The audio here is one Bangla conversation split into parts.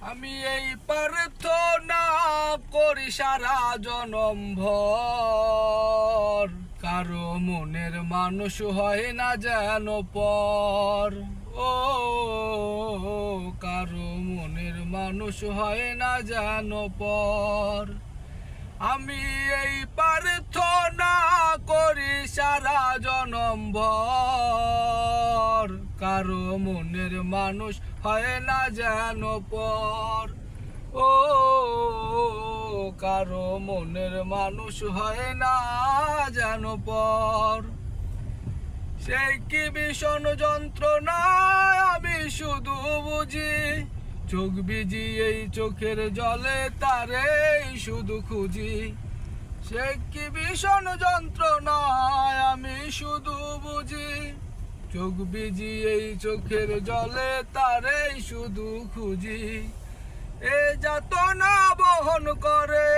আমি এই প্রার্থনা করি সারা জনম ভর, কারো মনের মানুষ হয় না যেন পর। ও কারো মনের মানুষ হয় না যেন পর। আমি এই প্রার্থনা করি সারা জনম ভর, কারো মনের মানুষ হয় না যেন পর। ও কারো মনের মানুষ হয় না যেন পর। সেই কি ভীষণ যন্ত্রণায় আমি শুধু বুঝি, চোখ ভিজি এই চোখের জলে তারেই শুধু খুঁজি। সে কি ভীষণ যন্ত্রণায় আমি শুধু বুঝি, চোখ ভিজি এই চোখের জলে তারেই শুধু খুঁজি। এ যাতনা বহন করে,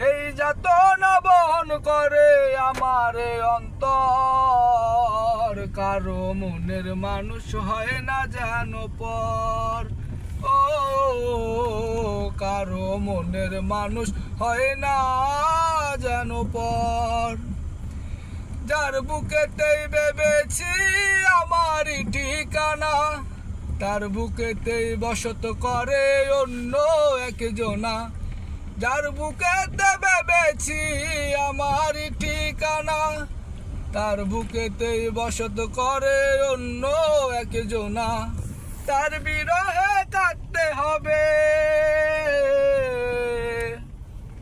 এই যাতনা বহন করে আমার অন্তর, কারো মনের মানুষ হয় না যেন পর। ও কারো মনের মানুষ হয় না যেন পর। যার বুকেতেই ভেবেছি আমারই ঠিকানা, তার বুকেতেই বসত করে অন্য একজনা। যার বুকেতে ভেবেছি আমারই ঠিকানা, তার বুকেতেই বসত করে অন্য একজনা। তার বিরহে কাঁদতে হবে,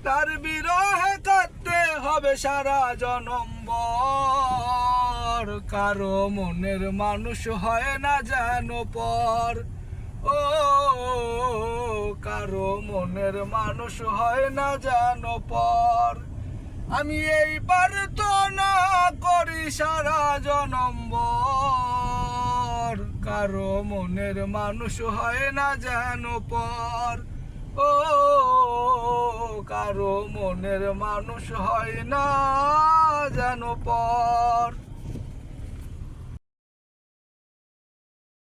তার বিরহে কাঁদতে হবে সারা জনম ভর, কারো মনের মানুষ হয় না যেন পর। ও কারো মনের মানুষ হয় না যেন পর। আমি এই প্রার্থনা করি সারা জনম ভর, কারো মনের মানুষ হয় না যেন পর। ও কারো মনের মানুষ হয় না যেন পর।